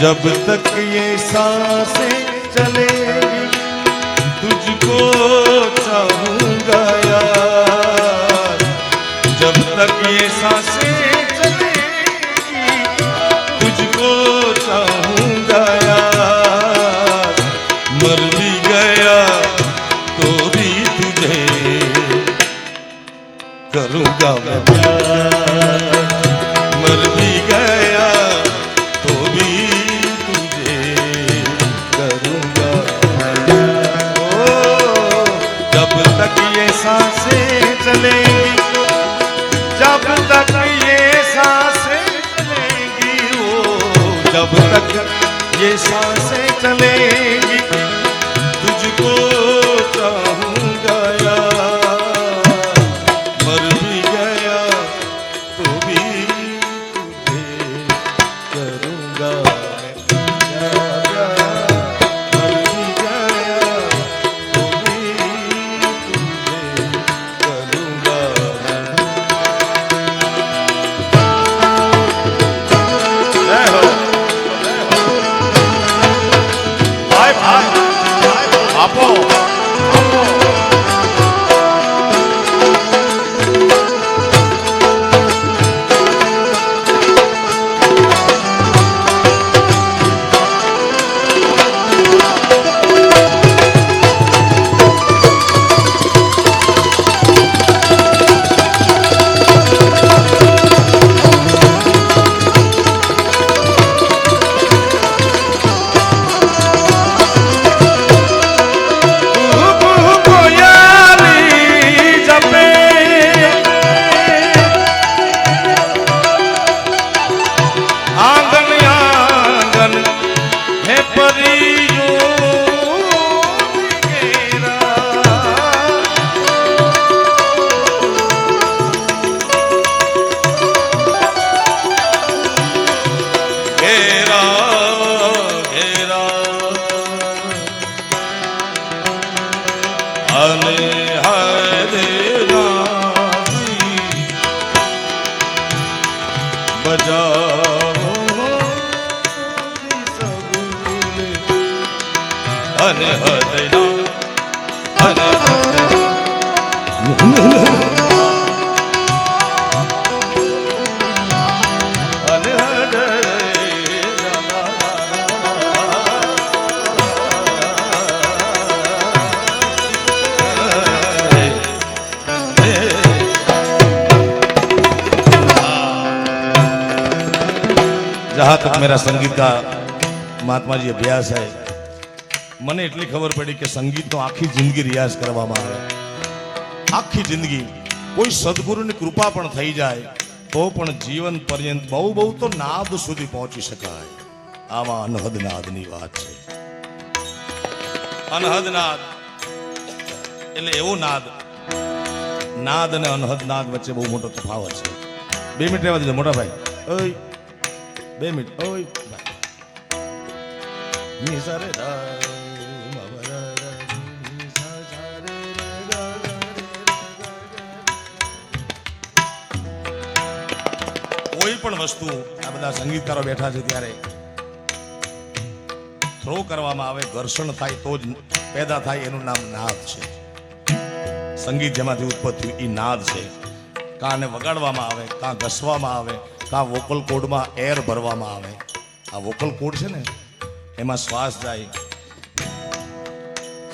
जब तक ये सांसें चलेगी तुझको चाहूंगा यार, जब तक ये सांसें चलेगी तुझको चाहूंगा यार, मर भी गया तो भी तुझे करूंगा मैं प्यार, मर भी गया तो भी तुझे करूंगा मैं प्यार। ओ, जब तक ये सांसें चलेंगी, जब तक ये सांसें चलेंगी, ओ जब तक ये सांसें चलेंगी तुझको चाहूंगा यार, मर भी गया तो भी तुझे करूंगा मैं प्यार, मर भी गया तो भी तुझे करूंगा मैं। जय हो भाई भाई आपो जहाँ तक मेरा संगीत का महात्मा जी अभ्यास है, મને એટલી ખબર પડી કે સંગીતનો આખી જિંદગી રિયાઝ કરવામાં આવે, આખી જિંદગી કોઈ સદગુરુની કૃપા પણ થઈ જાય તો પણ જીવન પર્યંત બહુ બહુ તો નાદ સુધી પહોંચી શકાય. આમાં અનહદ નાદની વાત છે. અનહદ નાદ એટલે એવો નાદ, નાદ અને અનહદ નાદ વચ્ચે બહુ મોટો તફાવત છે. 2 મિનિટ રહેવા દેજો મોટા ભાઈ, ઓય 2 મિનિટ, ઓય ભાઈ સારે કોઈ પણ વસ્તુ આ બધા સંગીતકારો બેઠા છે ત્યારે થ્રો કરવામાં આવે, ઘર્ષણ થાય તો જ પેદા થાય, એનું નામ નાદ છે. સંગીત જેમાંથી ઉત્પન્ન થયું એ નાદ છે. કાને વગાડવામાં આવે, કાં ઘસવામાં આવે, કાં વોકલ કોડમાં એર ભરવામાં આવે. આ વોકલ કોડ છે ને એમાં શ્વાસ જાય.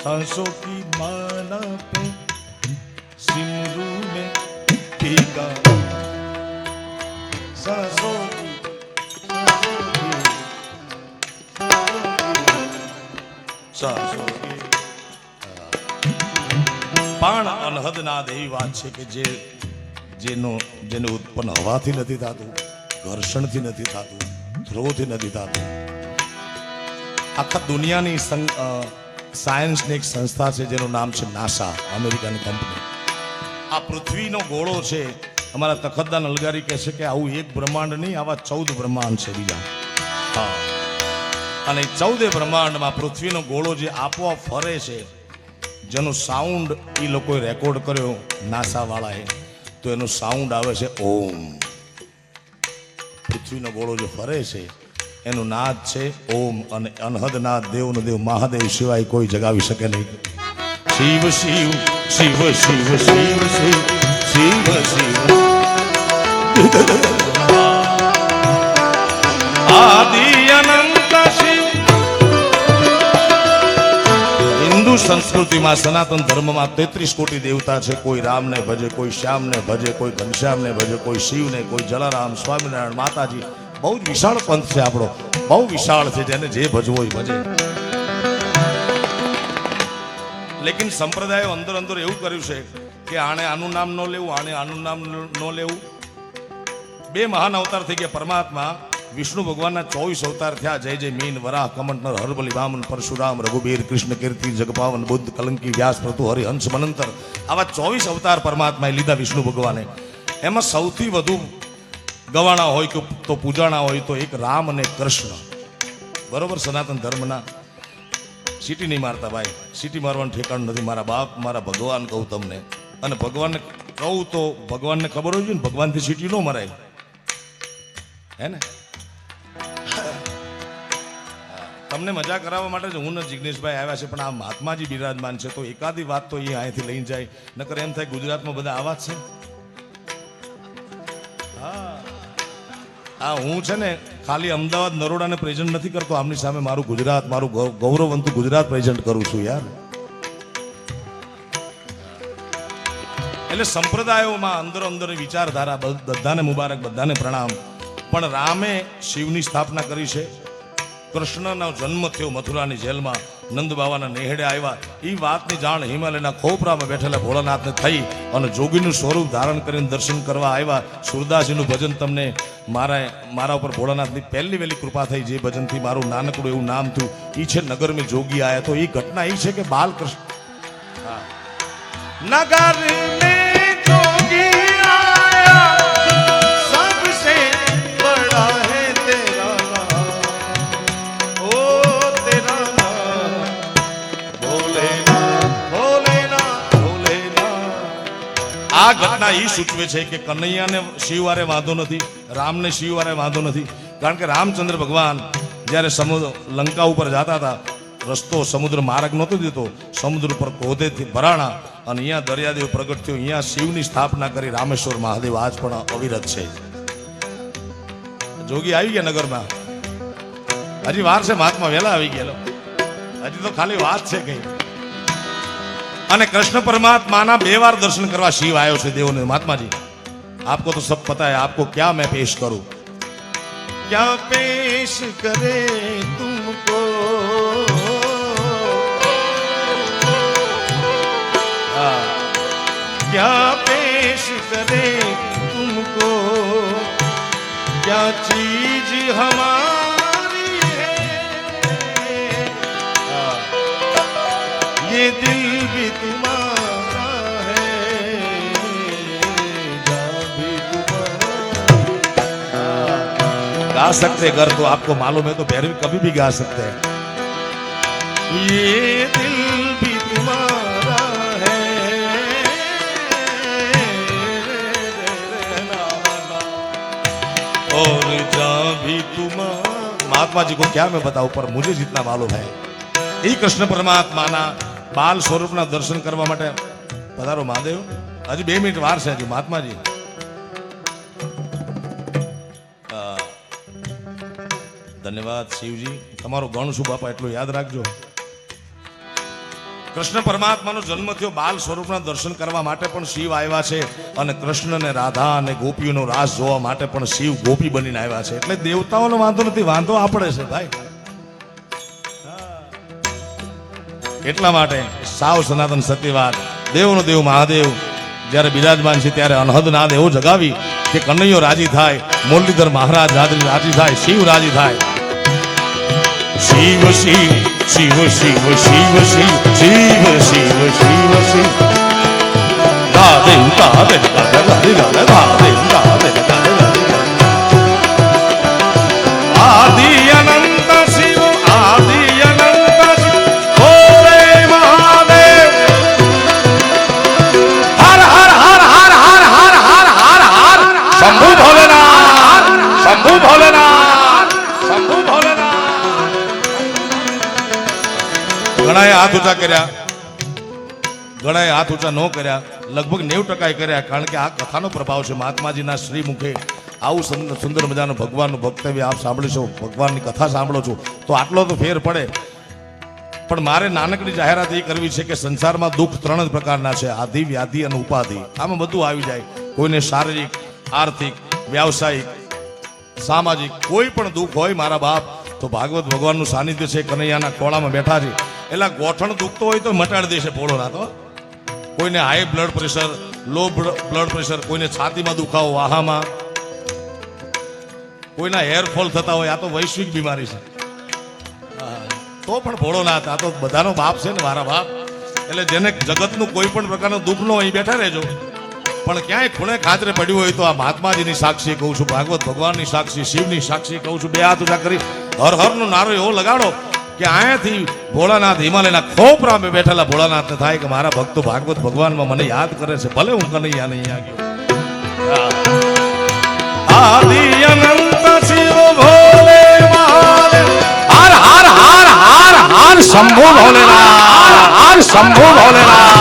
सांसों की माला पे सिमरू में टीका, सांसों की પણ અનહદ નાદ એવી વાત છે કે જેને ઉત્પન્ન હવાથી નથી થતું, ઘર્ષણથી નથી થતું, થ્રોથી નથી થતું. આખા દુનિયાની સાયન્સની એક સંસ્થા છે જેનું નામ છે નાસા, અમેરિકાની કંપની. આ પૃથ્વીનો ગોળો છે. અમારા તખતદાન અલગારી કહે છે કે આવું એક બ્રહ્માંડ નહીં, આવા 14 બ્રહ્માંડ છે બીજા. હા, અને 14 બ્રહ્માંડમાં પૃથ્વીનો ગોળો જે આપોઆપ ફરે છે, જેનો સાઉન્ડ એ લોકોએ રેકોર્ડ કર્યો નાસા વાળાએ, તો એનું સાઉન્ડ આવે છે ઓમ. પૃથ્વીનો ગોળો જે ફરે છે એનું નાદ છે ઓમ, અને અનહદ નાદ દેવનો દેવ મહાદેવ સિવાય કોઈ જગાવી શકે નહીં. શિવ શિવ શિવ શિવ શિવ શિવ શિવ શિવ આદિ અનંત શિવ. હિન્દુ સંસ્કૃતિમાં સનાતન ધર્મમાં 33 કોટી દેવતા છે. કોઈ રામને ભજે, કોઈ શ્યામને ભજે, કોઈ ઘનશ્યામને ભજે, કોઈ શિવને, કોઈ જલારામ, સ્વામિનારાયણ, માતાજી. બહુ જ વિશાળ પંથ છે આપણો, બહુ વિશાળ છે, જેને જે ભજવો એ ભજે. લેકિન સંપ્રદાયો અંદર અંદર એવું કર્યું છે કે આણે આનું નામ ન લેવું, આણે આનું નામ ન લેવું. બે મહાન અવતાર થઈ ગયા પરમાત્મા. વિષ્ણુ ભગવાનના 24 અવતાર થયા. જય જય મીન, વરાહ, કમંડર, હરબલી, વામન, પરશુરામ, રઘુબીર, કૃષ્ણ, કીર્તિ, જગપાવન, બુદ્ધ, કલંકી, વ્યાસ, પ્રતુ, હરિ, હંસ, મનંતર. આવા 24 અવતાર પરમાત્માએ લીધા વિષ્ણુ ભગવાને. એમાં સૌથી વધુ ગવાણા હોય કે તો પૂજાણા હોય તો એક રામ અને કૃષ્ણ. બરોબર, સનાતન ધર્મના. સીટી નહીં મારતા ભાઈ, સીટી મારવાનું ઠેકાણું નથી. મારા બાપ, મારા ભગવાન કહું તમને. અને ભગવાનને કહું તો ભગવાનને ખબર હોય છે ને, ભગવાનથી સીટી ન મરાય, હે ને. તમને મજા કરાવવા માટે જ હું ને જિગ્નેશભાઈ આવ્યા છે, પણ આ મહાત્માજી બિરાજમાન છે તો એકાદી વાત તો એ અહીંથી લઈને જાય. નકર એમ થાય ગુજરાતમાં બધા આવા જ છે. હા, હું છે ને ખાલી અમદાવાદ નરોડાને પ્રેઝન્ટ નથી કરતો, આમની સામે મારું ગુજરાત, મારું ગૌરવવંતું ગુજરાત પ્રેઝન્ટ કરું છું યાર. એટલે સંપ્રદાયોમાં અંદર અંદર વિચારધારા બધાને મુબારક, બધાને પ્રણામ. પણ રામે શિવની સ્થાપના કરી છે. કૃષ્ણનો જન્મ થયો મથુરાની જેલમાં, નંદ બાવાના નેહડે આવ્યા. એ વાતની જાણ હિમાલયના ખોપરામાં બેઠેલા ભોળાનાથને થઈ અને જોગીનું સ્વરૂપ ધારણ કરીને દર્શન કરવા આવ્યા. સુરદાસજીનું ભજન તમને મારા ઉપર ભોળાનાથની પહેલી વહેલી કૃપા થઈ. જે ભજનથી મારું નાનકડું એવું નામ થયું એ છે નગર મેં જોગી આયા. તો એ ઘટના એ છે કે બાલકૃષ્ણ નગર મેં જોગી આ ઘટના એ સૂચવે છે કે કનૈયાને શિવવારે વાંધો નથી, રામને શિવવારે વાંધો નથી. કારણ કે રામચંદ્ર ભગવાન જ્યારે લંકા ઉપર જતા હતા, રસ્તો સમુદ્ર માર્ગ નહોતો દીધો, સમુદ્ર પર ક્રોધેથી ભરાણા અને અહીંયા દરિયાદેવ પ્રગટ થયો. અહીંયા શિવની સ્થાપના કરી રામેશ્વર મહાદેવ આજ પણ અવિરત છે. જોગી આવી ગયા નગરમાં. હજી વાર છે, મહાત્મા વહેલા આવી ગયા, હજી તો ખાલી વાત છે કઈ. અને કૃષ્ણ પરમાત્માના 2 વાર દર્શન કરવા શિવ આવ્યો છે દેવોને. મહાત્માજી આપકો તો સબ પતા है, आपको क्या मैं पेश करूं, क्या पेश करे तुमको, क्या पेश करे तुमको, क्या चीज हमारी है, ये दिल भी तुम्हारा है, जा भी तुम्हारा. गा सकते अगर तो आपको मालूम है तो भैरवी कभी भी गा सकते हैं. ये दिल भी तुम्हारा है और जा भी तुम्हारा. महात्मा जी को क्या मैं बताऊं, पर मुझे जितना मालूम है એ કૃષ્ણ પરમાત્માના બાલ સ્વરૂપના દર્શન કરવા માટે પધારો મહાદેવ. હજી 2 મિનિટ વાર છે હજી મહાત્માજી. ધન્યવાદ શિવજી, તમારો ગણ શું બાપા એટલું યાદ રાખજો. કૃષ્ણ પરમાત્માનો જન્મ થયો, બાલ સ્વરૂપના દર્શન કરવા માટે પણ શિવ આવ્યા છે. અને કૃષ્ણ ને રાધા અને ગોપીઓનો રાસ જોવા માટે પણ શિવ ગોપી બનીને આવ્યા છે. એટલે દેવતાઓનો વાંધો નથી, વાંધો આપણે છે ભાઈ. એટલા માટે સાવ સનાતન સત્યવાદ દેવનો દેવ મહાદેવ જ્યારે બિરાજમાન છે ત્યારે અનહદ નાદ એવો જગાવી કે કનૈયો રાજી થાય, મુરલીધર મહારાજ રાજી થાય, શિવ રાજી થાય. શિવ શિવ શિવ શિવ શિવ શિવ શિવ શિવ શિવ શિવ રાધે રાધે રાધે રાધે રાધે રાધે આદિ અનંત શિવ આદિ અનંત શિવ ભોલે મહાદેવ. હર હર હર હર હર હર હર હર હર શંભુ ભોલેનાથ, શંભુ ભોલેનાથ, શંભુ ભોલેનાથ. ઘણાએ હાથ ઊંચા કર્યા, ઘણાએ હાથ ઊંચા ન કર્યા, લગભગ 90% કર્યા, કારણ કે આ કથાનો પ્રભાવ છે. મહાત્માજીના શ્રી મુખે આવું સુંદર મજાનું ભગવાનનું ભક્તવ્ય આપ સાંભળીશો, ભગવાનની કથા સાંભળો છો તો આટલો તો ફેર પડે. પણ મારે નાનકડી જાહેરાત એ કરવી છે કે સંસારમાં દુઃખ 3 જ પ્રકારના છે: આધિ, વ્યાધિ અને ઉપાધિ. આમાં બધું આવી જાય. કોઈને શારીરિક, આર્થિક, વ્યાવસાયિક, સામાજિક કોઈ પણ દુઃખ હોય મારા બાપ, તો ભાગવત ભગવાનનું સાનિધ્ય છે, કનૈયાના ખોળામાં બેઠા છે. એટલે ગોઠણ દુખતો હોય તો મટાડી દેશે ભોળોનાથ. કોઈને high blood pressure, low blood pressure, કોઈને છાતીમાં દુખાવો, વાહામાં, કોઈના હેરફોલ થતા હોય. આ તો વૈશ્વિક બીમારી છે. તો પણ ભોળોનાથ આ તો બધાનો બાપ છે ને મારા બાપ. એટલે જેને જગતનું કોઈ પણ પ્રકારનું દુઃખ ન હોય અહીં બેઠા રહેજો. પણ ક્યાંય ખૂણે ખાતરે પડ્યું હોય તો આ મહાત્માજીની સાક્ષી કહું છું, ભાગવત ભગવાનની સાક્ષી, શિવની સાક્ષી કહું છું, 2 હાથ ઊંચા કરી હર હરનો નારો એવો લગાડો કે અહીંયાથી ભોળાનાથ, હિમાલયના ખોપરામાં બેઠેલા ભોળાનાથને થાય કે મારા ભક્તો ભાગવત ભગવાનમાં મને યાદ કરે છે, ભલે હું કનૈયા નહીં આ ગયો. આદિ અનંત શિવ ભોલે મહાદેવ, હર હર હર હર હર શંભુ ભોલેનાથ, હર શંભુ ભોલેનાથ.